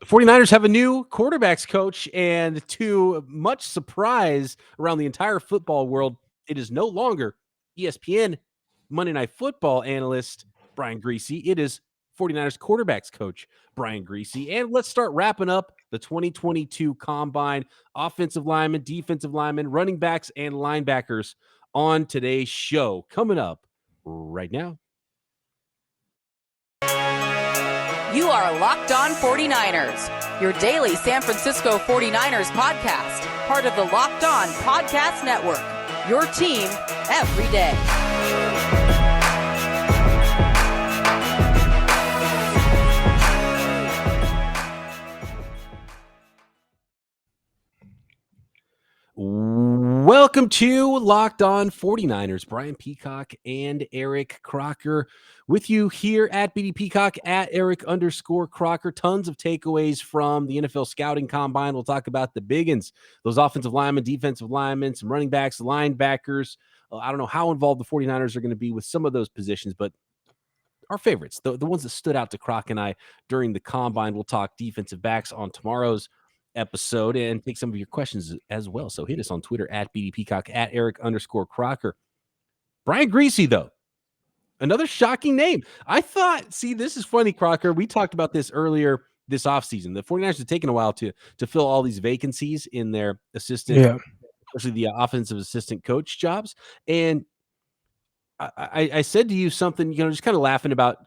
49ers have a new quarterbacks coach, and to much surprise around the entire football world, it is no longer ESPN Monday Night Football analyst Brian Griese. It is 49ers quarterbacks coach Brian Griese. And let's start wrapping up the 2022 Combine. Offensive linemen, defensive linemen, running backs, and linebackers on today's show. Coming up right now. You are Locked On 49ers, your daily San Francisco 49ers podcast, part of the Locked On Podcast Network, your team every day. Welcome to Locked On 49ers. Brian Peacock and Eric Crocker with you here at BD Peacock, at Eric_Crocker. Tons of takeaways from the NFL scouting combine. We'll talk about the big ones, those offensive linemen, defensive linemen, some running backs, linebackers. I don't know how involved the 49ers are going to be with some of those positions, but our favorites, the ones that stood out to Croc and I during the combine. We'll talk defensive backs on tomorrow's episode and take some of your questions as well. So hit us on Twitter at BD Peacock, at Eric_Crocker. Brian Griese, though, another shocking name. I thought, this is funny, Crocker. We talked about this earlier this offseason. The 49ers have taken a while to fill all these vacancies in their assistant, especially the offensive assistant coach jobs. And I said to you something, just kind of laughing about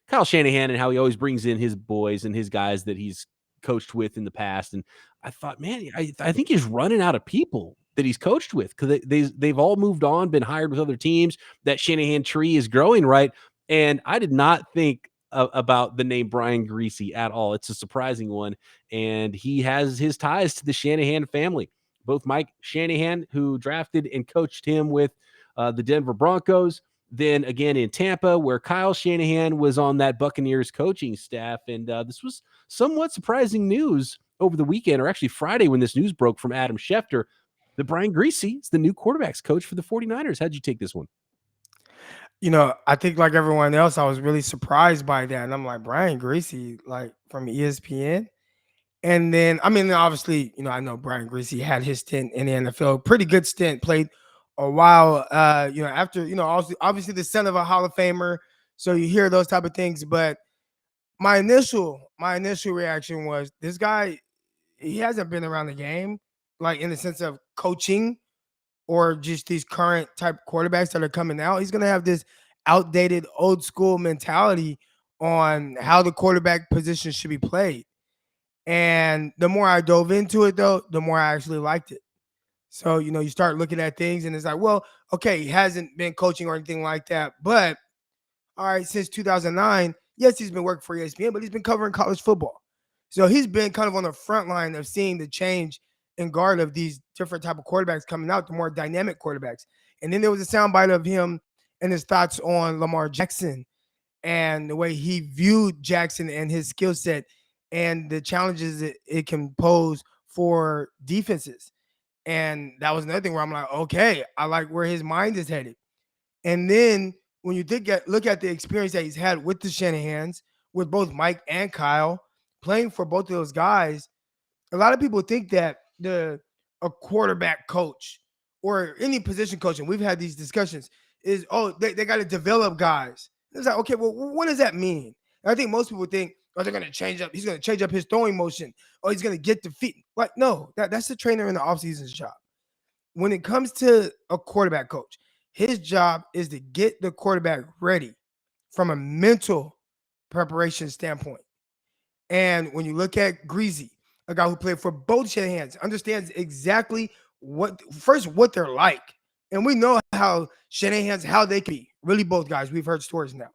Kyle Shanahan and how he always brings in his boys and his guys that he's coached with in the past. And I thought, man, I think he's running out of people that he's coached with, because they've all moved on, been hired with other teams. That Shanahan tree is growing, right? And I did not think about the name Brian Griese at all. It's a surprising one. And he has his ties to the Shanahan family. Both Mike Shanahan, who drafted and coached him with the Denver Broncos, then again in Tampa, where Kyle Shanahan was on that Buccaneers coaching staff. And this was somewhat surprising news over the weekend, or actually Friday, when this news broke from Adam Schefter, that Brian Griese is the new quarterbacks coach for the 49ers. How'd you take this one? I think like everyone else, I was really surprised by that. And I'm like, Brian Griese, like from ESPN? And then, obviously, I know Brian Griese had his stint in the NFL, pretty good stint, played a while, after, obviously the son of a Hall of Famer. So you hear those type of things. But my initial reaction was, this guy, he hasn't been around the game, like in the sense of coaching or just these current type quarterbacks that are coming out. He's going to have this outdated old school mentality on how the quarterback position should be played. And the more I dove into it, though, the more I actually liked it. So, you start looking at things and it's like, well, okay, he hasn't been coaching or anything like that. But, all right, since 2009, yes, he's been working for ESPN, but he's been covering college football. So he's been kind of on the front line of seeing the change in guard of these different type of quarterbacks coming out, the more dynamic quarterbacks. And then there was a soundbite of him and his thoughts on Lamar Jackson and the way he viewed Jackson and his skill set and the challenges that it can pose for defenses. And that was another thing where I'm like, okay, I like where his mind is headed. And then when you look at the experience that he's had with the Shanahans, with both Mike and Kyle, playing for both of those guys, a lot of people think that a quarterback coach or any position coaching, we've had these discussions, is, they got to develop guys. It's like, okay, well, what does that mean? And I think most people think, they're going to change up. He's going to change up his throwing motion. Or he's going to get the feet. Like, no, that's the trainer in the offseason's job. When it comes to a quarterback coach, his job is to get the quarterback ready from a mental preparation standpoint. And when you look at Griese, a guy who played for both Shanahans, understands exactly what they're like. And we know how Shanahans, how they can be. Really, both guys. We've heard stories now.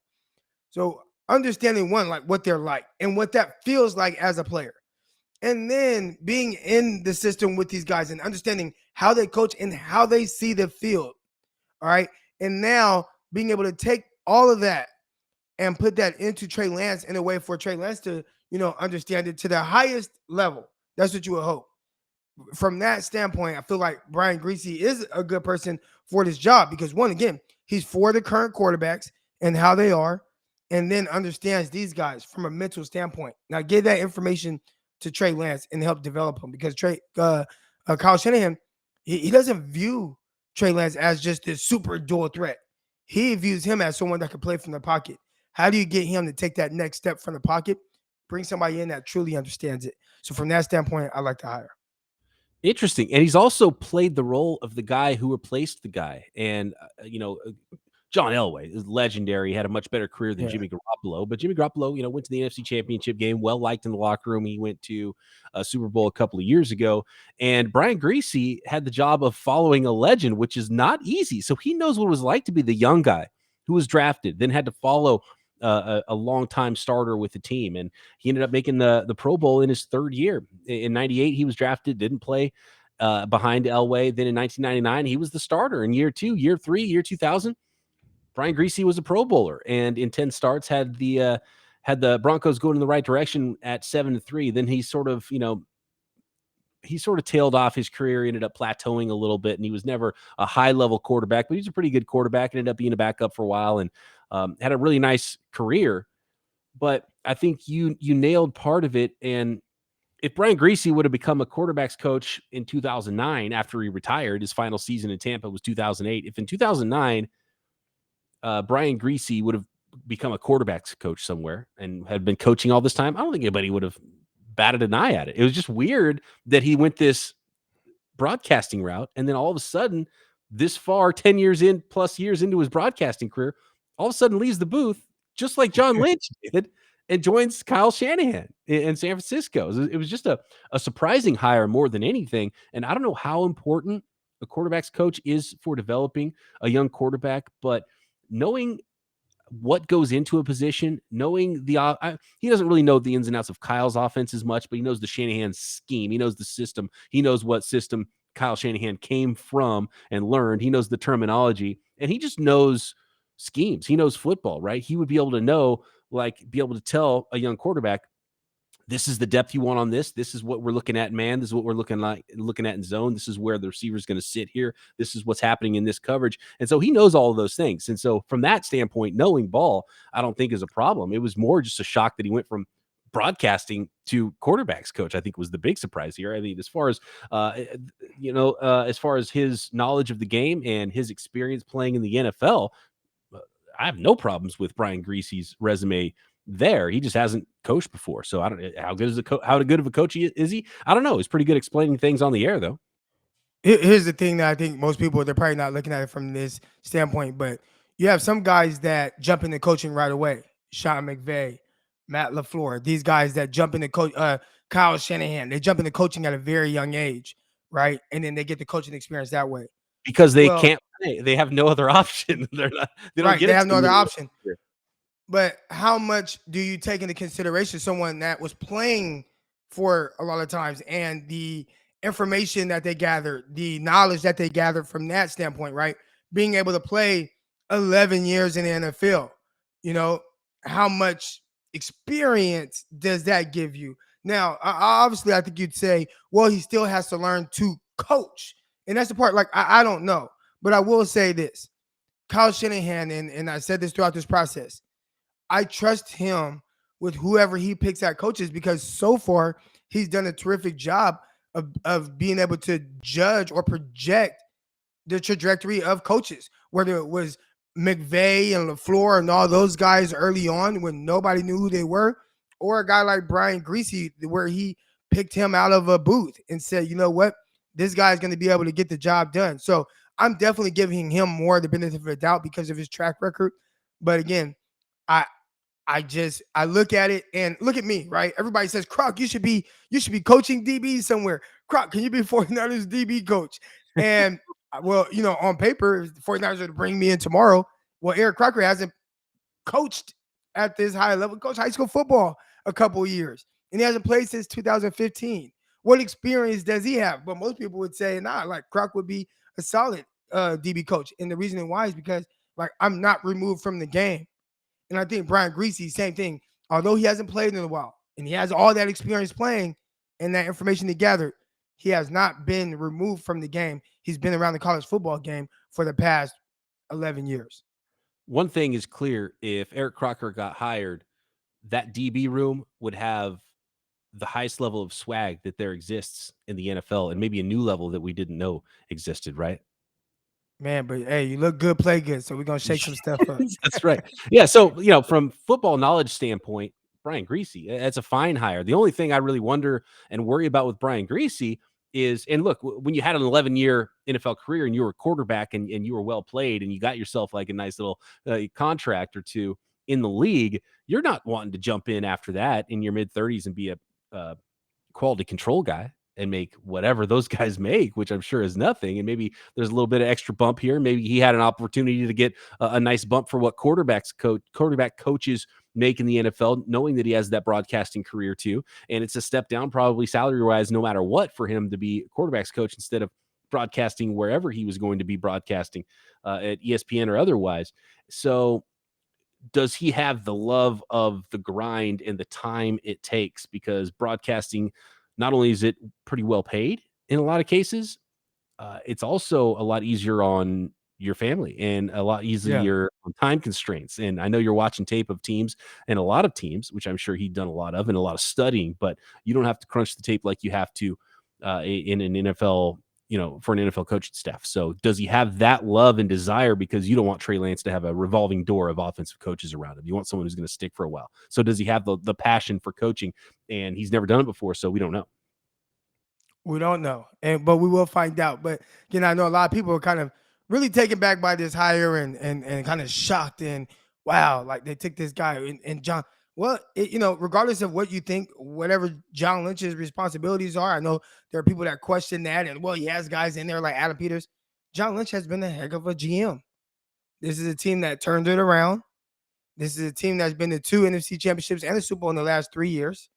So understanding one, like what they're like and what that feels like as a player. And then being in the system with these guys and understanding how they coach and how they see the field. All right. And now being able to take all of that and put that into Trey Lance in a way for Trey Lance to, understand it to the highest level. That's what you would hope. From that standpoint, I feel like Brian Griese is a good person for this job because, one, again, he's for the current quarterbacks and how they are. and then understands these guys from a mental standpoint. Now, give that information to Trey Lance and help develop him because Kyle Shanahan, he doesn't view Trey Lance as just this super dual threat. He views him as someone that can play from the pocket. How do you get him to take that next step from the pocket? Bring somebody in that truly understands it. So from that standpoint, I like to hire. Interesting. And he's also played the role of the guy who replaced the guy. And, John Elway is legendary. He had a much better career than Yeah. Jimmy Garoppolo. But Jimmy Garoppolo, went to the NFC Championship game, well liked in the locker room. He went to a Super Bowl a couple of years ago. And Brian Griese had the job of following a legend, which is not easy. So he knows what it was like to be the young guy who was drafted, then had to follow a long-time starter with the team. And he ended up making the Pro Bowl in his third year. In 98, he was drafted, didn't play behind Elway. Then in 1999, he was the starter. In year 2, year 3, year 2000, Brian Griese was a Pro Bowler, and in 10 starts had the Broncos going in the right direction at 7-3. Then he sort of tailed off his career, ended up plateauing a little bit, and he was never a high level quarterback, but he's a pretty good quarterback. Ended up being a backup for a while and had a really nice career. But I think you nailed part of it. And if Brian Griese would have become a quarterback's coach in 2009 after he retired, his final season in Tampa was 2008. If in 2009 Brian Griese would have become a quarterback's coach somewhere and had been coaching all this time, I don't think anybody would have batted an eye at it. It was just weird that he went this broadcasting route, and then all of a sudden, this far, 10 years in, plus years into his broadcasting career, all of a sudden leaves the booth, just like John Lynch did, and joins Kyle Shanahan in San Francisco. It was just a surprising hire more than anything. And I don't know how important a quarterback's coach is for developing a young quarterback, but knowing what goes into a position, knowing he doesn't really know the ins and outs of Kyle's offense as much, but he knows the Shanahan scheme. He knows the system. He knows what system Kyle Shanahan came from and learned. He knows the terminology, and he just knows schemes. He knows football, right? He would be able to be able to tell a young quarterback, this is the depth you want on this. This is what we're looking at, man. This is what we're looking at in zone. This is where the receiver is going to sit here. This is what's happening in this coverage. And so he knows all of those things. And so from that standpoint, knowing ball, I don't think is a problem. It was more just a shock that he went from broadcasting to quarterbacks coach. I think was the big surprise here. I mean, as far as his knowledge of the game and his experience playing in the NFL, I have no problems with Brian Griese's resume there. He just hasn't coached before. So I don't know how good of a coach is he? I don't know. He's pretty good explaining things on the air though. Here's the thing that I think most people, they're probably not looking at it from this standpoint, but you have some guys that jump into coaching right away. Sean McVay, Matt LaFleur, these guys that jump into Kyle Shanahan, they jump into coaching at a very young age, right? And then they get the coaching experience that way. Because they can't play. They have no other option. They have no other option. But how much do you take into consideration someone that was playing for a lot of times and the information that they gathered, the knowledge that they gathered from that standpoint, right? Being able to play 11 years in the NFL, how much experience does that give you? Now, obviously, I think you'd say, well, he still has to learn to coach. And that's the part, like, I don't know. But I will say this. Kyle Shanahan, and I said this throughout this process, I trust him with whoever he picks at coaches because so far he's done a terrific job of being able to judge or project the trajectory of coaches, whether it was McVay and LaFleur and all those guys early on when nobody knew who they were, or a guy like Brian Griese where he picked him out of a booth and said, you know what, this guy's going to be able to get the job done. So I'm definitely giving him more the benefit of the doubt because of his track record. But again, I look at it and look at me, right? Everybody says, Croc, you should be coaching DB somewhere. Croc, can you be 49ers DB coach? And well, on paper, the 49ers are to bring me in tomorrow. Well, Eric Crocker hasn't coached at this high level, coached high school football a couple of years, and he hasn't played since 2015. What experience does he have? But most people would say, nah, like Croc would be a solid DB coach. And the reason why is because, like, I'm not removed from the game. And I think Brian Griese, same thing. Although he hasn't played in a while and he has all that experience playing and that information he gathered, he has not been removed from the game. He's been around the college football game for the past 11 years. one thing is clear: if Eric Crocker got hired, that DB room would have the highest level of swag that there exists in the NFL, and maybe a new level that we didn't know existed, right? Man, but hey, you look good, play good. So we're gonna shake some stuff up. That's right. Yeah. So, from football knowledge standpoint, Brian Griese, that's a fine hire. The only thing I really wonder and worry about with Brian Griese is, and look, when you had an 11-year NFL career and you were a quarterback and you were well played and you got yourself like a nice little contract or two in the league, you're not wanting to jump in after that in your mid 30s and be a uh, quality control guy and make whatever those guys make, which I'm sure is nothing. And maybe there's a little bit of extra bump here. Maybe he had an opportunity to get a nice bump for what quarterback coaches make in the NFL, knowing that he has that broadcasting career too. And it's a step down, probably salary wise, no matter what, for him to be quarterbacks coach instead of broadcasting wherever he was going to be broadcasting at ESPN or otherwise. So does he have the love of the grind and the time it takes? Because broadcasting, not only is it pretty well paid in a lot of cases, it's also a lot easier on your family and a lot Yeah. easier on time constraints. And I know you're watching tape of teams and a lot of teams, which I'm sure he'd done a lot of and a lot of studying, but you don't have to crunch the tape like you have to in an NFL, for an NFL coaching staff. So does he have that love and desire? Because you don't want Trey Lance to have a revolving door of offensive coaches around him. You want someone who's going to stick for a while. So does he have the passion for coaching? And he's never done it before, so we don't know. We don't know, but we will find out. But I know a lot of people are kind of really taken back by this hire and kind of shocked and wow, like they took this guy and John. Well, regardless of what you think, whatever John Lynch's responsibilities are, I know there are people that question that, and well, he has guys in there like Adam Peters. John Lynch has been a heck of a GM. This is a team that turned it around. This is a team that's been to 2 NFC championships and a Super Bowl in the last 3 years.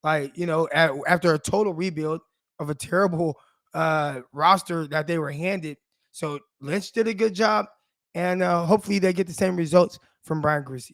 Like, after a total rebuild of a terrible roster that they were handed. So Lynch did a good job, and hopefully they get the same results from Brian Griese.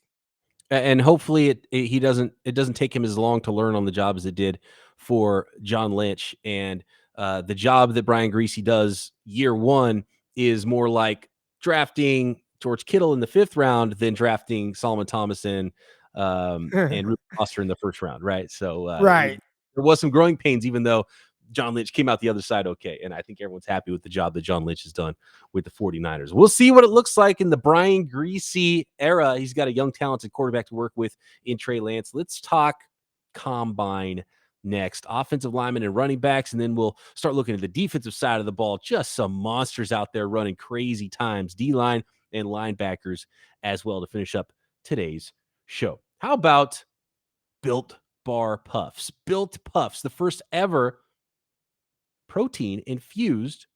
And hopefully it doesn't take him as long to learn on the job as it did for John Lynch. And the job that Brian Griese does year one is more like drafting George Kittle in the 5th round than drafting Solomon Thomason and Ruben Foster in the 1st round, right? So Right. there was some growing pains, even though John Lynch came out the other side okay. And I think everyone's happy with the job that John Lynch has done with the 49ers. We'll see what it looks like in the Brian Griese era. He's got a young, talented quarterback to work with in Trey Lance. Let's talk combine next. Offensive linemen and running backs, and then we'll start looking at the defensive side of the ball. Just some monsters out there running crazy times, D-line and linebackers as well, to finish up today's show. How about Built Bar Puffs? Built Puffs, the first ever protein infused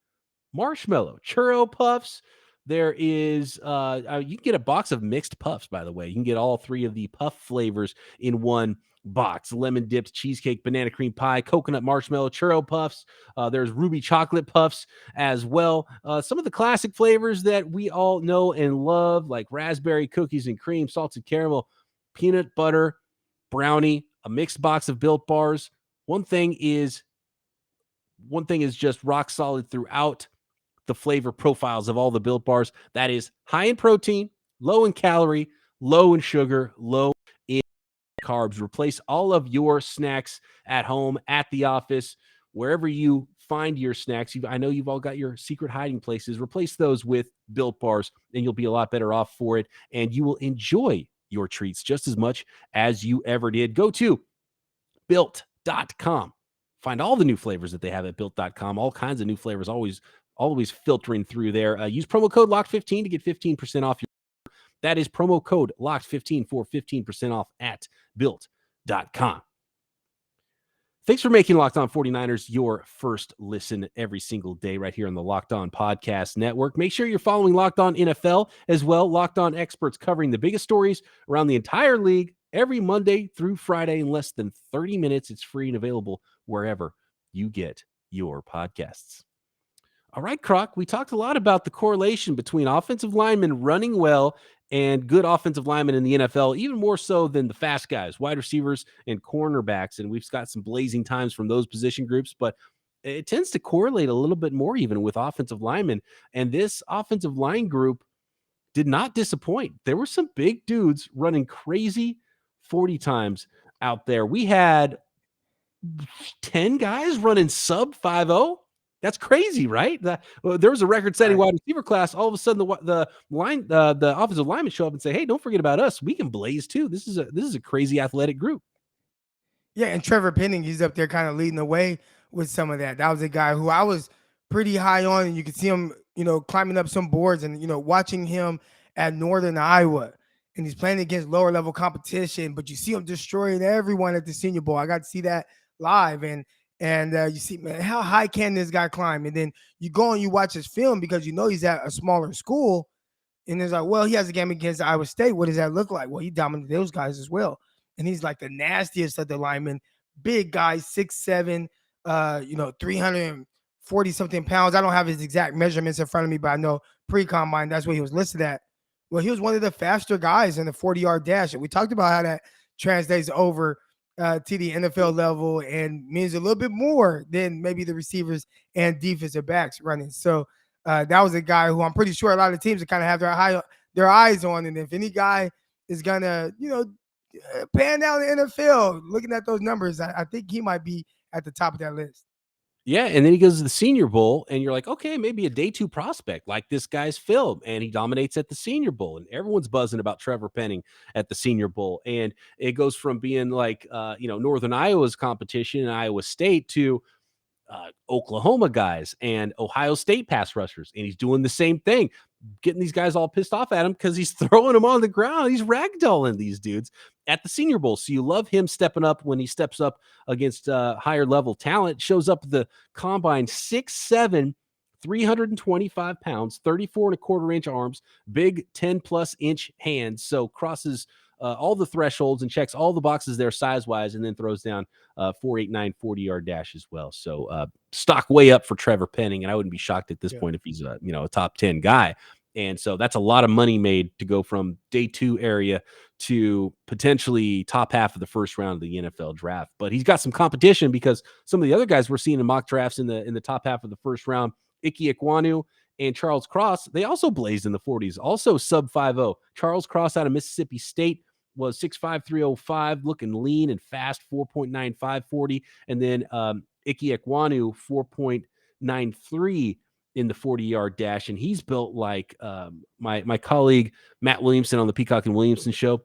marshmallow churro puffs. There is you can get a box of mixed puffs, by the way. You can get all 3 of the puff flavors in one box: lemon dipped cheesecake, banana cream pie, coconut marshmallow churro puffs. There's ruby chocolate puffs as well. Some of the classic flavors that we all know and love, like raspberry cookies and cream, salted caramel, peanut butter, brownie, a mixed box of Built Bars. One thing is just rock solid throughout the flavor profiles of all the Built Bars. That is high in protein, low in calorie, low in sugar, low in carbs. Replace all of your snacks at home, at the office, wherever you find your snacks. I know you've all got your secret hiding places. Replace those with Built Bars, and you'll be a lot better off for it, and you will enjoy your treats just as much as you ever did. Go to Built.com. Find all the new flavors that they have at Built.com. All kinds of new flavors, always filtering through there. Use promo code LOCKED15 to get 15% off your. That is promo code LOCKED15 for 15% off at Built.com. Thanks for making Locked On 49ers your first listen every single day right here on the Locked On Podcast Network. Make sure you're following Locked On NFL as well. Locked On experts covering the biggest stories around the entire league every Monday through Friday in less than 30 minutes. It's free and available wherever you get your podcasts. All right, Croc, we talked a lot about the correlation between offensive linemen running well and good offensive linemen in the NFL, even more so than the fast guys, wide receivers and cornerbacks. And we've got some blazing times from those position groups, but it tends to correlate a little bit more even with offensive linemen. And this offensive line group did not disappoint. There were some big dudes running crazy 40 times out there. We had 10 guys running sub 5.0. That's crazy, right? There was a record-setting Right. wide receiver class. All of a sudden, the offensive linemen show up and say, "Hey, don't forget about us. We can blaze too. This is a crazy athletic group." Yeah, and Trevor Penning, he's up there kind of leading the way with some of that. That was a guy who I was pretty high on, and you could see him, climbing up some boards and, watching him at Northern Iowa. And he's playing against lower level competition, but you see him destroying everyone at the Senior Bowl. I got to see that live, and you see, man, how high can this guy climb? And then you go and you watch his film because you know he's at a smaller school, and it's like, well, he has a game against Iowa State. What does that look like? Well, he dominated those guys as well. And he's like the nastiest of the linemen. Big guy, 6'7", 340 something pounds. I don't have his exact measurements in front of me, but I know pre-combine, that's what he was listed at. Well, he was one of the faster guys in the 40-yard dash. And we talked about how that translates over to the NFL level and means a little bit more than maybe the receivers and defensive backs running. So that was a guy who I'm pretty sure a lot of teams kind of have their eyes on. And if any guy is gonna, pan down the NFL, looking at those numbers, I think he might be at the top of that list. Yeah, and then he goes to the Senior Bowl, and you're like, okay, maybe a day 2 prospect like this guy's film, and he dominates at the Senior Bowl, and everyone's buzzing about Trevor Penning at the Senior Bowl, and it goes from being like, Northern Iowa's competition in Iowa State to Oklahoma guys and Ohio State pass rushers, and he's doing the same thing, getting these guys all pissed off at him because he's throwing them on the ground. He's ragdolling these dudes at the Senior Bowl. So you love him stepping up when he steps up against higher level talent. Shows up at the combine 6'7", 325 pounds, 34 and a quarter inch arms, big 10 plus inch hands. So crosses all the thresholds and checks all the boxes there size wise, and then throws down 4.89 40-yard dash as well. So stock way up for Trevor Penning, and I wouldn't be shocked at this point if he's a top 10 guy. And so that's a lot of money made to go from day 2 area to potentially top half of the first round of the NFL draft. But he's got some competition because some of the other guys we're seeing in mock drafts in the top half of the first round, Ike Ekwonu and Charles Cross, they also blazed in the 40s, also sub 5.0. Charles Cross out of Mississippi State was 6'5", 305, looking lean and fast, 4.95 40. And then Ike Ekwonu, 4.93 in the 40-yard dash. And he's built like my colleague Matt Williamson on the Peacock and Williamson show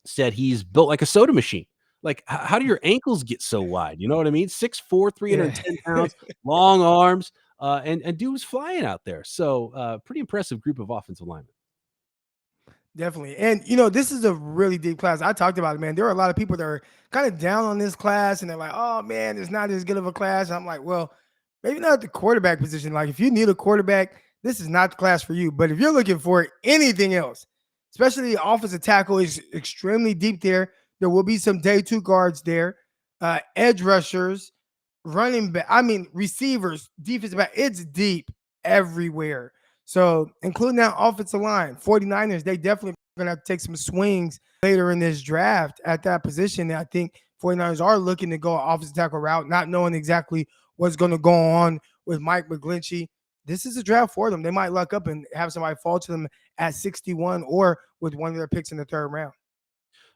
said he's built like a soda machine. Like, how do your ankles get so wide? You know what I mean? 6'4", 310 pounds, long arms, and dude was flying out there. So pretty impressive group of offensive linemen. Definitely. And, this is a really deep class. I talked about it, man. There are a lot of people that are kind of down on this class, and they're like, oh, man, it's not as good of a class. I'm like, well, maybe not the quarterback position. Like, if you need a quarterback, this is not the class for you. But if you're looking for anything else, especially the offensive tackle is extremely deep there. There will be some day 2 guards there, edge rushers, running back, receivers, defensive back. It's deep everywhere. So, including that offensive line, 49ers, they definitely going to have to take some swings later in this draft at that position. And I think 49ers are looking to go offensive tackle route, not knowing exactly what's going to go on with Mike McGlinchey. This is a draft for them. They might luck up and have somebody fall to them at 61 or with one of their picks in the 3rd round.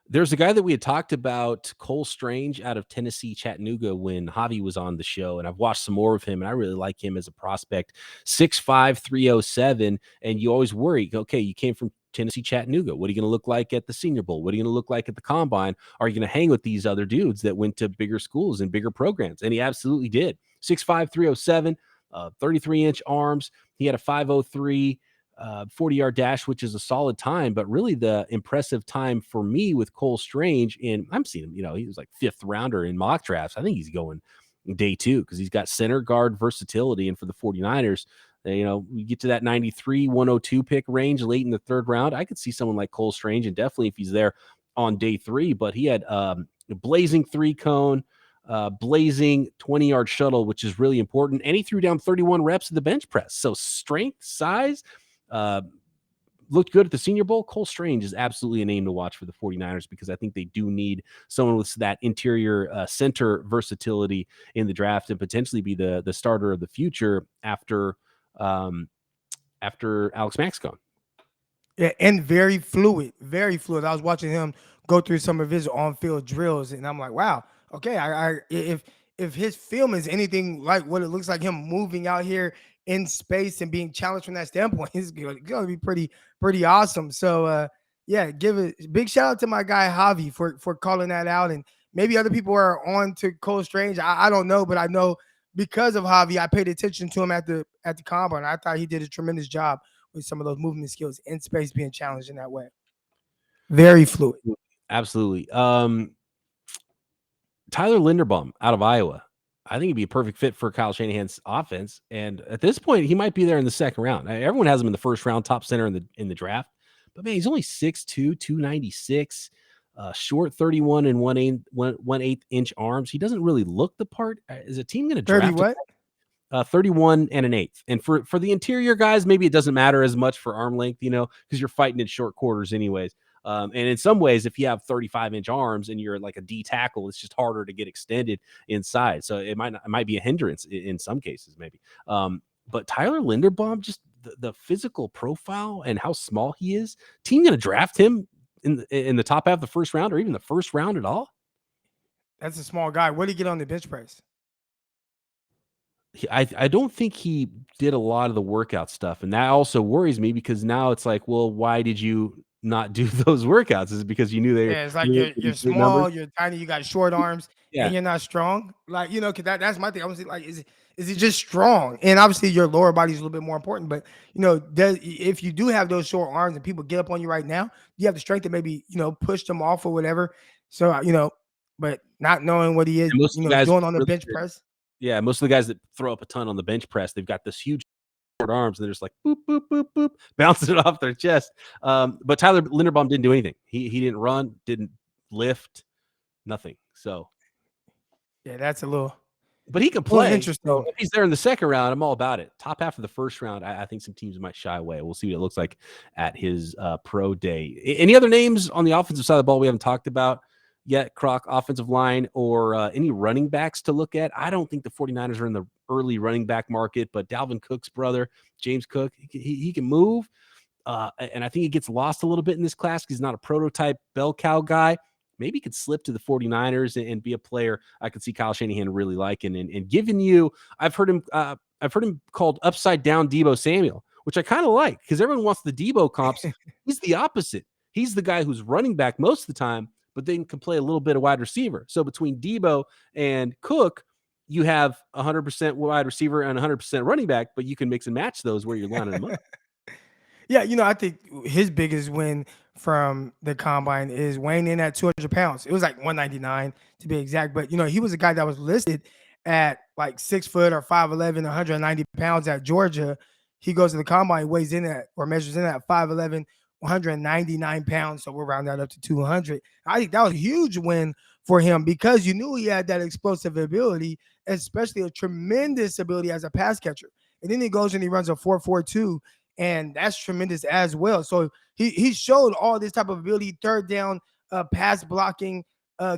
There's a guy that we had talked about, Cole Strange out of Tennessee, Chattanooga, when Javi was on the show, and I've watched some more of him, and I really like him as a prospect. 6'5", 307, and you always worry, okay, you came from Tennessee, Chattanooga. What are you going to look like at the Senior Bowl? What are you going to look like at the Combine? Are you going to hang with these other dudes that went to bigger schools and bigger programs? And he absolutely did. 6'5", 307, 33-inch arms. He had a 5.03 40-yard dash, which is a solid time, but really the impressive time for me with Cole Strange, and I'm seeing him, he was like 5th rounder in mock drafts. I think he's going day 2 because he's got center guard versatility. And for the 49ers, we get to that 93, 102 pick range late in the 3rd round. I could see someone like Cole Strange, and definitely if he's there on day 3, but he had a blazing 3-cone, blazing 20-yard shuttle, which is really important. And he threw down 31 reps of the bench press. So strength, size, looked good at the Senior Bowl. Cole Strange is absolutely a name to watch for the 49ers because I think they do need someone with that interior center versatility in the draft and potentially be the starter of the future after Alex Mack's gone. Yeah, and very fluid, very fluid. I was watching him go through some of his on-field drills, and I'm like, wow, okay. If his film is anything like what it looks like him moving out here in space and being challenged from that standpoint, it's going to be pretty awesome. So yeah, give a big shout out to my guy Javi for calling that out, and maybe other people are on to Cole Strange. I don't know, but I know because of Javi, I paid attention to him at the combine. I thought he did a tremendous job with some of those movement skills in space being challenged in that way. Very fluid. Absolutely. Tyler Linderbaum out of Iowa. I think he'd be a perfect fit for Kyle Shanahan's offense. And at this point, he might be there in the second round. Everyone has him in the first round, top center in the draft. But man, he's only 6'2", 296, short 31 and 1/8 inch arms. He doesn't really look the part. Is a team going to 30 draft him? what? 31 and an eighth. And for the interior guys, maybe it doesn't matter as much for arm length, because you're fighting in short quarters anyways. And in some ways, if you have 35-inch arms and you're like a D tackle, it's just harder to get extended inside. So it might be a hindrance in some cases, maybe. But Tyler Linderbaum, just the physical profile and how small he is, team going to draft him in the top half of the first round or even the first round at all? That's a small guy. What did he get on the bench press? I don't think he did a lot of the workout stuff, and that also worries me because now it's like, well, why did you not do those workouts? Is it because you knew Yeah, it's like you're small, you're tiny, you got short arms, and you're not strong. Like, because that's my thing. I was like, is he just strong? And obviously your lower body is a little bit more important, but if you do have those short arms and people get up on you right now, you have the strength to maybe push them off or whatever. So but not knowing what he is, doing on the bench press. Yeah, most of the guys that throw up a ton on the bench press, they've got this huge short arms, and they're just like boop, boop, boop, boop, bouncing it off their chest. But Tyler Linderbaum didn't do anything. He didn't run, didn't lift, nothing. So yeah, that's a little. But he can play. Interesting. So if he's there in the second round, I'm all about it. Top half of the first round, I think some teams might shy away. We'll see what it looks like at his pro day. Any other names on the offensive side of the ball we haven't talked about yet, Croc, offensive line, or any running backs to look at? I don't think the 49ers are in the early running back market, but Dalvin Cook's brother, James Cook, he can move. And I think he gets lost a little bit in this class because he's not a prototype bell cow guy. Maybe he could slip to the 49ers and be a player I could see Kyle Shanahan really liking and giving you. I've heard him called upside down Deebo Samuel, which I kind of like because everyone wants the Deebo comps. He's the opposite. He's the guy who's running back most of the time, but then can play a little bit of wide receiver. So between Deebo and Cook, you have 100% wide receiver and 100% running back, but you can mix and match those where you're lining them up. Yeah, I think his biggest win from the combine is weighing in at 200 pounds. It was like 199 to be exact. But, he was a guy that was listed at like 6 foot or 5'11", 190 pounds at Georgia. He goes to the combine, weighs in at or measures in at 5'11", 199 pounds. So we'll round that up to 200. I think that was a huge win for him because you knew he had that explosive ability, especially a tremendous ability as a pass catcher. And then he goes and he runs a 4.42. And that's tremendous as well. So he showed all this type of ability, third down pass blocking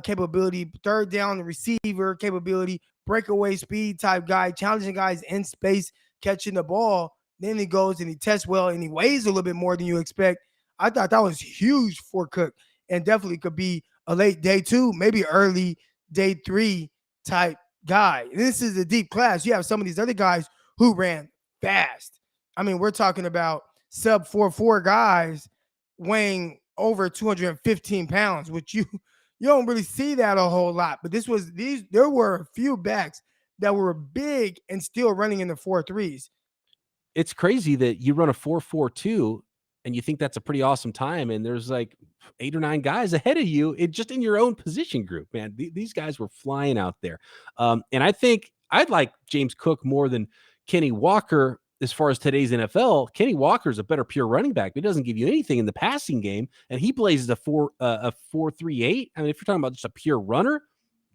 capability, third down receiver capability, breakaway speed type guy, challenging guys in space, catching the ball. Then he goes and he tests well and he weighs a little bit more than you expect. I thought that was huge for Cook and definitely could be a late day 2, maybe early day 3 type guy. This is a deep class. You have some of these other guys who ran fast. I mean, we're talking about sub 4.4 guys weighing over 215 pounds, which you don't really see that a whole lot. But there were a few backs that were big and still running in the 4.3s. It's crazy that you run a 4.42 and you think that's a pretty awesome time. And there's like 8 or 9 guys ahead of you just in your own position group, man. These guys were flying out there. And I think I'd like James Cook more than Kenny Walker. As far as today's NFL, Kenny Walker is a better pure running back, but he doesn't give you anything in the passing game. And he blazes a 4.38. I mean, if you're talking about just a pure runner,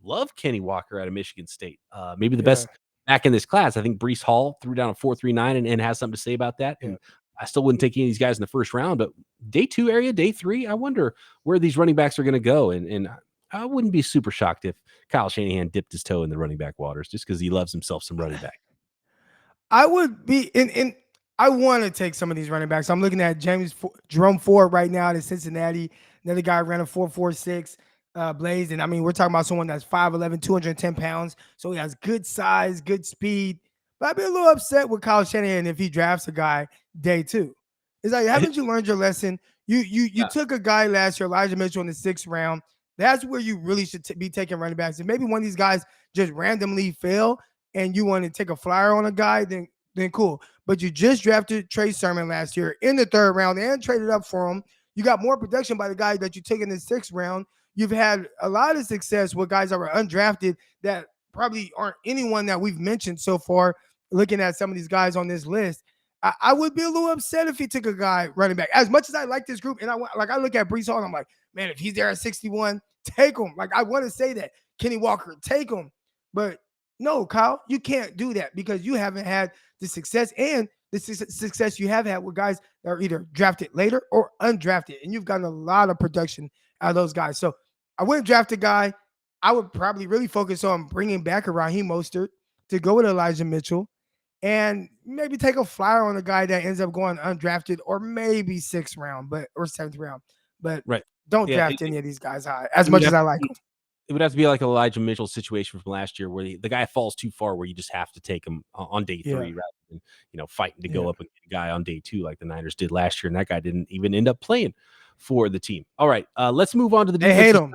love Kenny Walker out of Michigan State. Maybe the best back in this class. I think Breece Hall threw down a 4.39 and has something to say about that. And I still wouldn't take any of these guys in the first round, but day 2 area, day 3, I wonder where these running backs are going to go. And I wouldn't be super shocked if Kyle Shanahan dipped his toe in the running back waters just because he loves himself some running back. I would be in I want to take some of these running backs. I'm looking at Jerome Ford right now at Cincinnati. Another guy ran a 4.46 Blaze. And I mean, we're talking about someone that's 5'11, 210 pounds. So he has good size, good speed. But I'd be a little upset with Kyle Shanahan if he drafts a guy day 2. It's like, haven't you learned your lesson? You took a guy last year, Elijah Mitchell, in the 6th round. That's where you really should be taking running backs. If maybe one of these guys just randomly fail and you want to take a flyer on a guy, then cool. But you just drafted Trey Sermon last year in the 3rd round and traded up for him. You got more production by the guy that you took in the 6th round. You've had a lot of success with guys that were undrafted that probably aren't anyone that we've mentioned so far. Looking at some of these guys on this list, I would be a little upset if he took a guy running back. As much as I like this group, and I look at Breece Hall, and I'm like, man, if he's there at 61, take him. Like, I want to say that. Kenny Walker, take him. But no, Kyle, you can't do that because you haven't had the success, and the success you have had with guys that are either drafted later or undrafted, and you've gotten a lot of production out of those guys. So I wouldn't draft a guy. I would probably really focus on bringing back a Raheem Mostert to go with Elijah Mitchell, and maybe take a flyer on a guy that ends up going undrafted or maybe 6th round, or 7th round. But Right. don't Yeah, draft any of these guys high, as much as I like them. it would have to be like Elijah Mitchell situation from last year where the guy falls too far where you just have to take him on day 3 rather than, fighting to go up and get a guy on day 2 like the Niners did last year. And that guy didn't even end up playing for the team. All right, let's move on to the They hate him.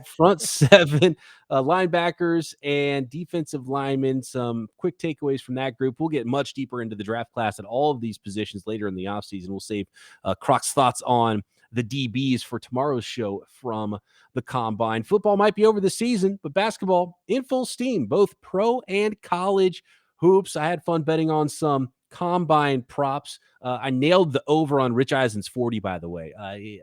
Front 7, linebackers and defensive linemen. Some quick takeaways from that group. We'll get much deeper into the draft class at all of these positions later in the offseason. We'll save Croc's thoughts on the DBs for tomorrow's show from the Combine. Football might be over the season, but basketball in full steam, both pro and college hoops. I had fun betting on some Combine props. I nailed the over on Rich Eisen's 40, by the way.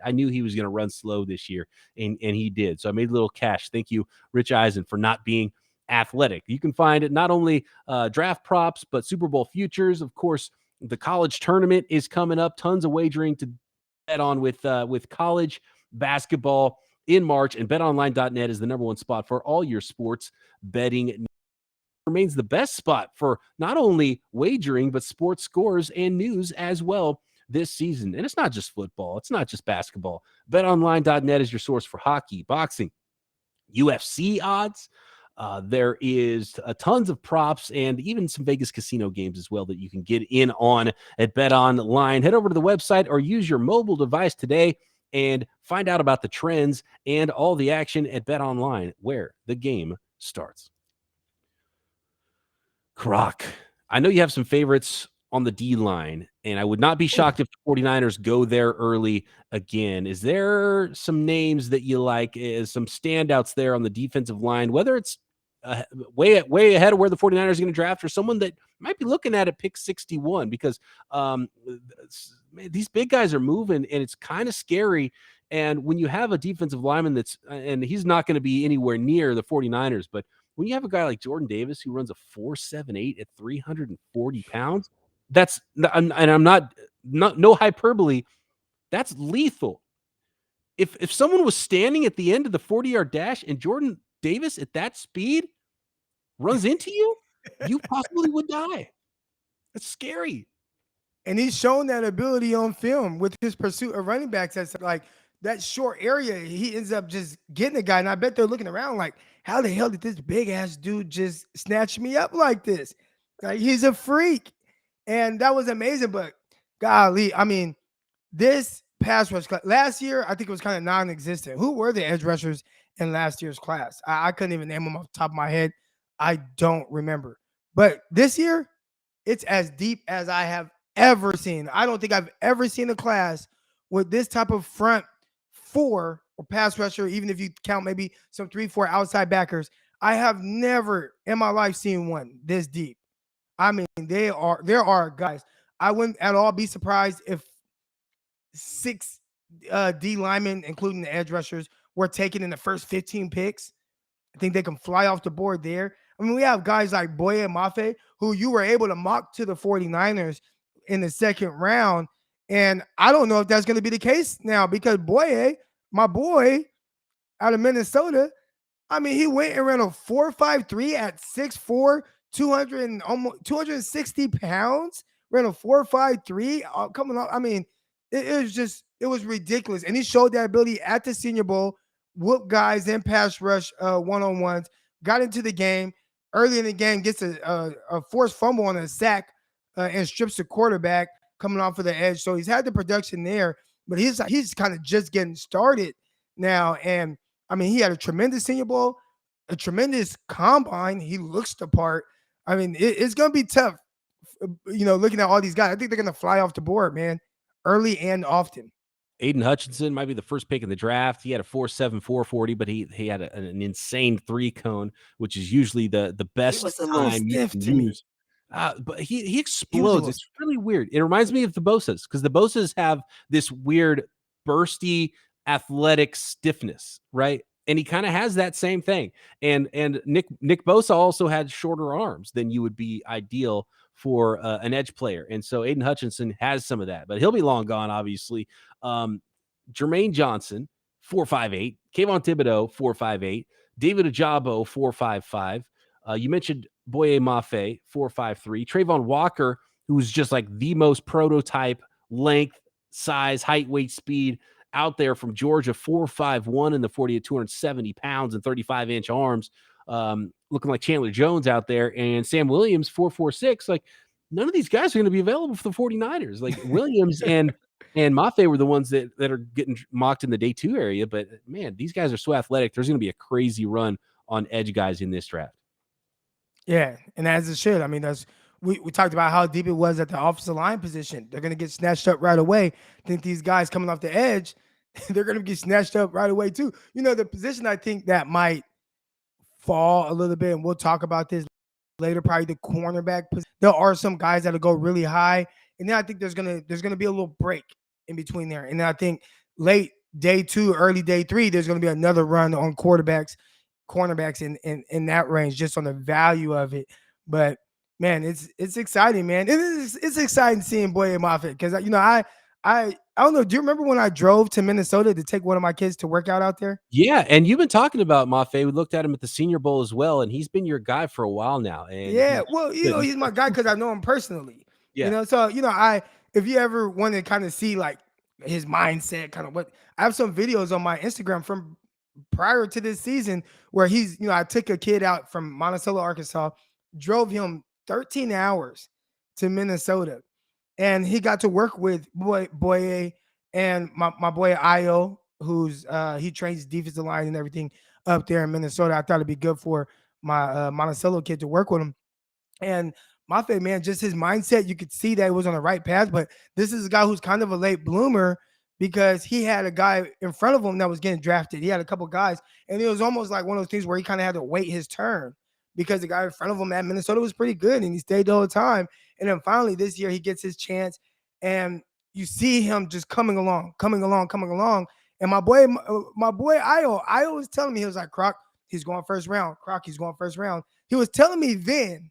I knew he was going to run slow this year, and he did. So I made a little cash. Thank you, Rich Eisen, for not being athletic. You can find it not only draft props, but Super Bowl futures. Of course, the college tournament is coming up. Tons of wagering to bet on with college basketball in March, and betonline.net is the #1 spot for all your sports betting. Remains the best spot for not only wagering, but sports scores and news as well this season. And it's not just football. It's not just basketball. BetOnline.net is your source for hockey, boxing, UFC odds. There is tons of props and even some Vegas casino games as well that you can get in on at BetOnline. Head over to the website or use your mobile device today and find out about the trends and all the action at BetOnline, where the game starts. Croc, I know you have some favorites on the D line, and I would not be shocked if the 49ers go there early again. Is there some names that you like, some standouts there on the defensive line, whether it's way ahead of where the 49ers are going to draft or someone that might be looking at pick 61? Because these big guys are moving, and it's kind of scary. And when you have a defensive lineman and he's not going to be anywhere near the 49ers, but when you have a guy like Jordan Davis who runs a 4.78 at 340 pounds, I'm not no hyperbole, that's lethal. If someone was standing at the end of the 40-yard dash and Jordan Davis at that speed runs into you, you possibly would die. That's scary. And he's shown that ability on film with his pursuit of running backs. That's like that short area. He ends up just getting a guy. And I bet they're looking around like, how the hell did this big ass dude just snatch me up like this? Like, he's a freak. And that was amazing. But golly, I mean, this pass rush class last year, I think it was kind of non-existent. Who were the edge rushers in last year's class? I couldn't even name them off the top of my head. I don't remember. But this year, it's as deep as I have ever seen. I don't think I've ever seen a class with this type of front 4 or pass rusher, even if you count maybe some 3-4 outside backers. I have never in my life seen one this deep. I mean, there are guys. I wouldn't at all be surprised if 6 D linemen, including the edge rushers, were taken in the first 15 picks. I think they can fly off the board there. I mean, we have guys like Boye and Mafe, who you were able to mock to the 49ers in the 2nd round. And I don't know if that's going to be the case now, because Boye, my boy out of Minnesota, I mean, he went and ran a 4.53 at 6'4", 260 pounds ran a 4.53 coming off. I mean, it was ridiculous. And he showed that ability at the Senior Bowl, whoop guys in pass rush one-on-ones, got into the game early in the game, gets a forced fumble on a sack and strips the quarterback coming off of the edge. So he's had the production there, but he's kind of just getting started now. And I mean, he had a tremendous Senior Bowl, a tremendous combine. He looks the part. I mean, it's going to be tough, looking at all these guys. I think they're going to fly off the board, man, early and often. Aiden Hutchinson might be the first pick in the draft. He had a 4.7 4.40, but he had an insane 3 cone, which is usually the best time you can use. But he explodes. It's really weird. It reminds me of the Bosa's, because the Bosa's have this weird bursty athletic stiffness, right? And he kind of has that same thing. And Nick Bosa also had shorter arms than you would be ideal for an edge player. And so Aiden Hutchinson has some of that, but he'll be long gone, obviously. Jermaine Johnson, 4.58. Kayvon Thibodeau, 4.58. David Ojabo, 4.55. You mentioned Boye Mafe, 4.53. Trayvon Walker, who's just like the most prototype length, size, height, weight, speed out there from Georgia, 4.51 in the 40 at 270 pounds and 35-inch arms, looking like Chandler Jones out there. And Sam Williams, 4.46. Like, none of these guys are going to be available for the 49ers. Like, Williams and Mafe were the ones that are getting mocked in the day 2 area. But, man, these guys are so athletic. There's going to be a crazy run on edge guys in this draft. Yeah, and as it should. I mean, we talked about how deep it was at the offensive line position. They're going to get snatched up right away. I think these guys coming off the edge, they're going to get snatched up right away too. The position I think that might fall a little bit, and we'll talk about this later, probably the cornerback position. There are some guys that'll go really high, and then I think there's gonna be a little break in between there. And then I think late day 2, early day 3, there's going to be another run on cornerbacks in that range, just on the value of it. But man, it's exciting, man. It's exciting seeing Boye Mafe, because I don't know. Do you remember when I drove to Minnesota to take one of my kids to work out out there? Yeah, and you've been talking about Mafe. We looked at him at the Senior Bowl as well, and he's been your guy for a while now. And yeah, well, he's my guy because I know him personally. Yeah. So if you ever want to kind of see like his mindset, kind of what, I have some videos on my Instagram from prior to this season where I took a kid out from Monticello, Arkansas, drove him 13 hours to Minnesota, and he got to work with Boye and my boy Io, who's he trains defensive line and everything up there in Minnesota. I thought it'd be good for my Monticello kid to work with him. And Mafe, man, just his mindset, you could see that he was on the right path. But this is a guy who's kind of a late bloomer, because he had a guy in front of him that was getting drafted. He had a couple guys, and it was almost like one of those things where he kind of had to wait his turn, because the guy in front of him at Minnesota was pretty good, and he stayed the whole time. And then finally this year he gets his chance, and you see him just coming along. And my boy Io was telling me, he was like, Croc, he's going first round. Croc, he's going first round. He was telling me then,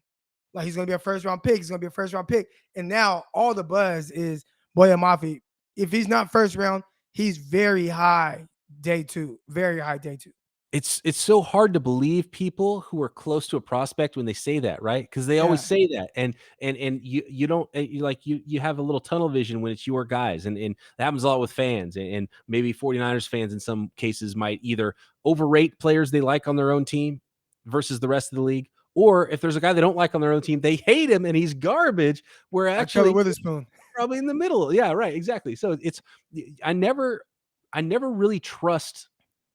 like, he's going to be a first round pick. And now all the buzz is Boye Mafe. If he's not first round, he's very high day 2. It's so hard to believe people who are close to a prospect when they say that, right? Because they always say that, and you don't, you have a little tunnel vision when it's your guys, and that happens a lot with fans, and maybe 49ers fans in some cases might either overrate players they like on their own team versus the rest of the league, or if there's a guy they don't like on their own team, they hate him and he's garbage. Where actually Witherspoon probably in the middle. Yeah, right, exactly. So I never really trust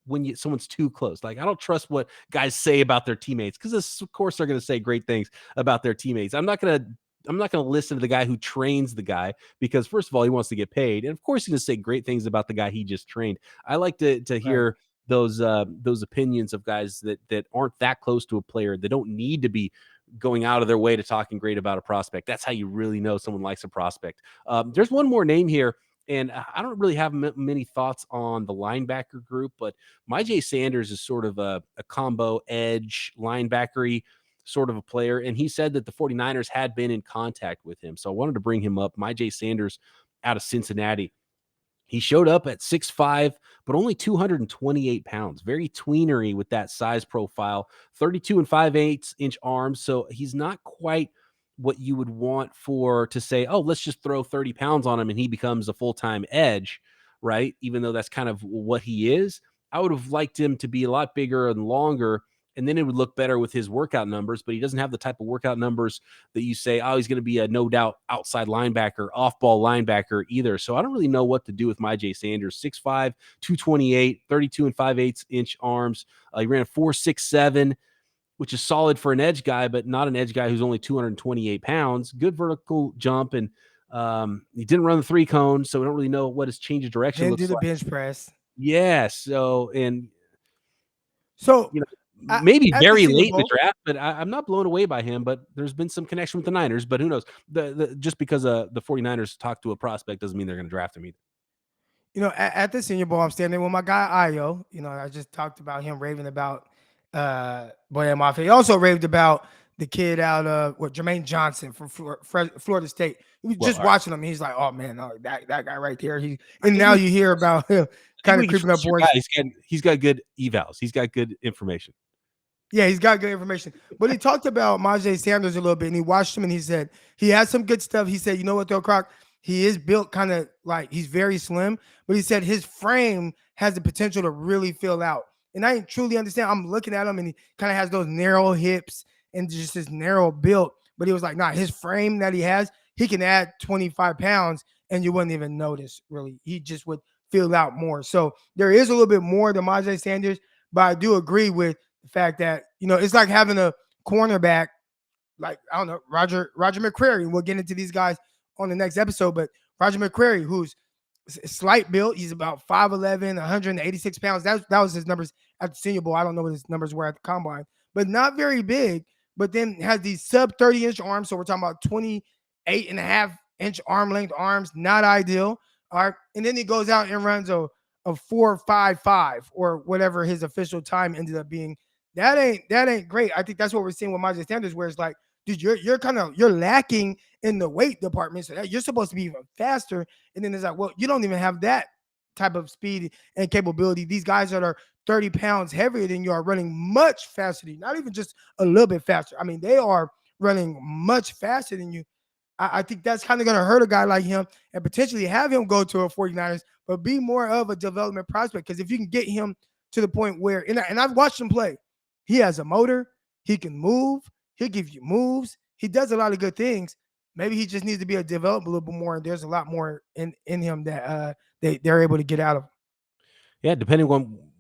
when someone's too close. Like, I don't trust what guys say about their teammates, because of course they're going to say great things about their teammates. I'm not going to listen to the guy who trains the guy, because first of all, he wants to get paid, and of course he's going to say great things about the guy he just trained. I like to hear those opinions of guys that aren't that close to a player. They don't need to be going out of their way to talking great about a prospect. That's how you really know someone likes a prospect. There's one more name here, and I don't really have many thoughts on the linebacker group, but Myjai Sanders is sort of a combo edge linebackery sort of a player, and he said that the 49ers had been in contact with him. So I wanted to bring him up. Myjai Sanders out of Cincinnati. He showed up at 6'5", but only 228 pounds. Very tweenery with that size profile. 32 and 5/8 inch arms. So he's not quite what you would want for to say, oh, let's just throw 30 pounds on him and he becomes a full-time edge, right? Even though that's kind of what he is. I would have liked him to be a lot bigger and longer, and then it would look better with his workout numbers, but he doesn't have the type of workout numbers that you say, oh, he's going to be a no doubt outside linebacker, off ball linebacker either. So I don't really know what to do with Myjai Sanders. 6'5, 228, 32 and 5/8 inch arms. He ran a 4.67, which is solid for an edge guy, but not an edge guy who's only 228 pounds. Good vertical jump, and he didn't run the 3 cone, so we don't really know what his change of direction Didn't do looks the like. bench press. Yeah, so and So you know, maybe at the very Senior late in the Bowl, draft, but I'm not blown away by him. But there's been some connection with the Niners, but who knows? Just because the 49ers talk to a prospect doesn't mean they're going to draft him either. at the Senior Bowl, I'm standing with my guy Ayo. I just talked about him raving about Boyan Mafia. He also raved about the kid out of Jermaine Johnson from Florida State. He was Well, just watching him. He's like, "Oh man, that guy right there." I And think now you hear about him kind of we can creeping up trust your boards. guy. He's got good evals. He's got good information. Yeah, he's got good information. But he talked about Myjai Sanders a little bit, and he watched him, and he said he has some good stuff. He said, you know what, though, Croc? He is built kind of like he's very slim, but he said his frame has the potential to really fill out. And I truly understand. I'm looking at him, and he kind of has those narrow hips and just this narrow build. But he was like, nah, his frame that he has, he can add 25 pounds, and you wouldn't even notice, really. He just would fill out more. So there is a little bit more to Myjai Sanders, but I do agree with the fact that, it's like having a cornerback, like, I don't know, Roger McCreary. We'll get into these guys on the next episode, but Roger McCreary, who's slight build, he's about 5'11, 186 pounds. That was his numbers at the Senior Bowl. I don't know what his numbers were at the combine, but not very big, but then has these sub 30-inch arms. So we're talking about 28 and a half inch arm length arms, not ideal. All right. And then he goes out and runs a 4.55 or whatever his official time ended up being. That ain't great. I think that's what we're seeing with Myjai Sanders, where it's like, dude, you're lacking in the weight department, so that you're supposed to be even faster. And then it's like, well, you don't even have that type of speed and capability. These guys that are 30 pounds heavier than you are running much faster than you, not even just a little bit faster. I mean, they are running much faster than you. I think that's kind of going to hurt a guy like him and potentially have him go to a 49ers, but be more of a development prospect. Because if you can get him to the point where, and I've watched him play, he has a motor, he can move, he'll give you moves, he does a lot of good things. Maybe he just needs to be developed a little bit more, and there's a lot more in him that they're able to get out of him. Yeah, depending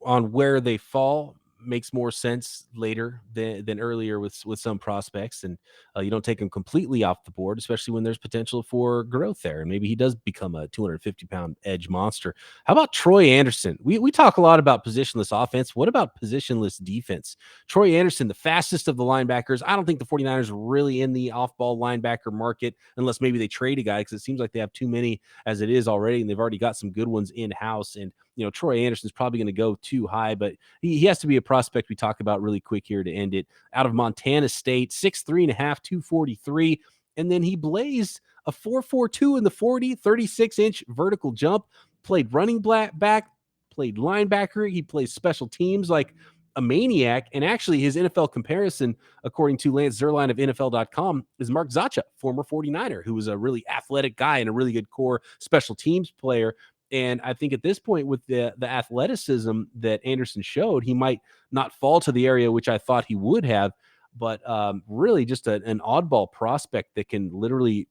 on where they fall, makes more sense later than earlier with some prospects, and you don't take them completely off the board, especially when there's potential for growth there, and maybe he does become a 250-pound edge monster. How about Troy Anderson? We talk a lot about positionless offense. What about positionless defense? Troy Anderson, the fastest of the linebackers. I don't think the 49ers are really in the off-ball linebacker market unless maybe they trade a guy, because it seems like they have too many as it is already, and they've already got some good ones in-house. And Troy Anderson's probably going to go too high, but he has to be a prospect we talk about really quick here to end it. Out of Montana State, 6'3.5", 243, and then he blazed a 4.42 in the 40, 36-inch vertical jump, played running back, played linebacker, he plays special teams like a maniac. And actually his NFL comparison, according to Lance Zierlein of NFL.com, is Mark Zacha, former 49er, who was a really athletic guy and a really good core special teams player. And I think at this point, with the athleticism that Anderson showed, he might not fall to the area which I thought he would have, but really just an oddball prospect that can literally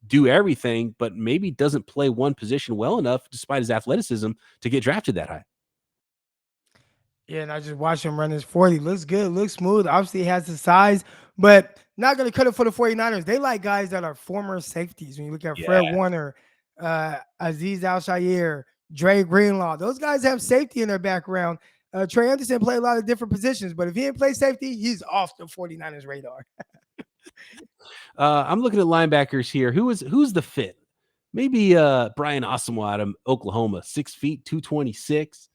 do everything, but maybe doesn't play one position well enough, despite his athleticism, to get drafted that high. Yeah, and I just watched him run his 40. Looks good, looks smooth. Obviously, he has the size, but not going to cut it for the 49ers. They like guys that are former safeties. When you look at Fred Warner, Aziz Al-Shaair, Dre Greenlaw, those guys have safety in their background. Trey Anderson played a lot of different positions, but if he didn't play safety, he's off the 49ers radar. I'm looking at linebackers here. Who's the fit? Maybe Brian Asamoah out of Oklahoma, 6 feet, 226.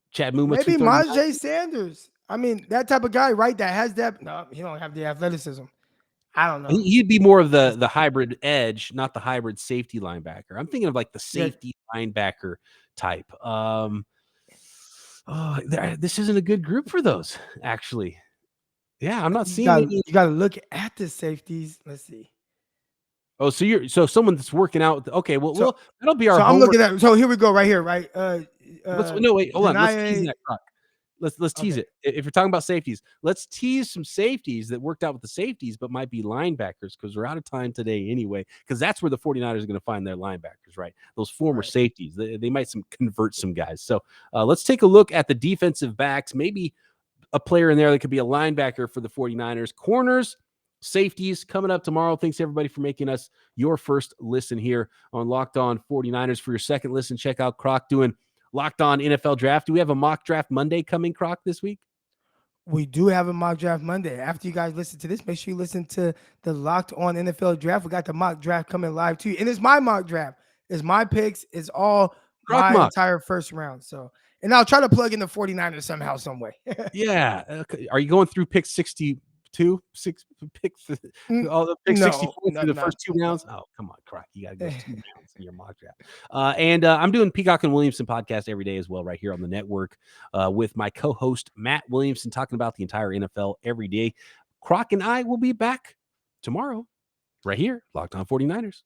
Chad Muma, Maybe 239. Myjai Sanders. I mean, that type of guy, right? That has that. No, he don't have the athleticism. I don't know. He'd be more of the hybrid edge, not the hybrid safety linebacker. I'm thinking of like the safety linebacker type. This isn't a good group for those, actually. Yeah, I'm not You seeing got any. you got to look at the safeties. Let's see. Oh, so someone that's working out. Okay, So that'll be our so I'm homework. looking at. So here we go. Right here. Right. No, wait, hold on. Let's tease Deny. that, Croc. Let's tease Okay. it. If you're talking about safeties, let's tease some safeties that worked out with the safeties, but might be linebackers because we're out of time today anyway. Because that's where the 49ers are going to find their linebackers, right? Those former Right. safeties. They might convert some guys. So let's take a look at the defensive backs. Maybe a player in there that could be a linebacker for the 49ers. Corners, safeties coming up tomorrow. Thanks everybody for making us your first listen here on Locked On 49ers. For your second listen, check out Croc doing Locked On NFL Draft. Do we have a mock draft Monday coming, Croc, this week? We do have a mock draft Monday. After you guys listen to this, make sure you listen to the Locked On NFL Draft. We got the mock draft coming live too. And it's my mock draft. It's my picks. It's all Croc my mock. entire first round. So, and I'll try to plug in the 49ers somehow, some way. Yeah. Okay. Are you going through pick 62? All the pick 64 through the first two rounds? Oh, come on, Croc. You got to go 2 rounds in your mock draft. And I'm doing Peacock and Williamson podcast every day as well, right here on the network with my co-host, Matt Williamson, talking about the entire NFL every day. Croc and I will be back tomorrow right here, Locked On 49ers.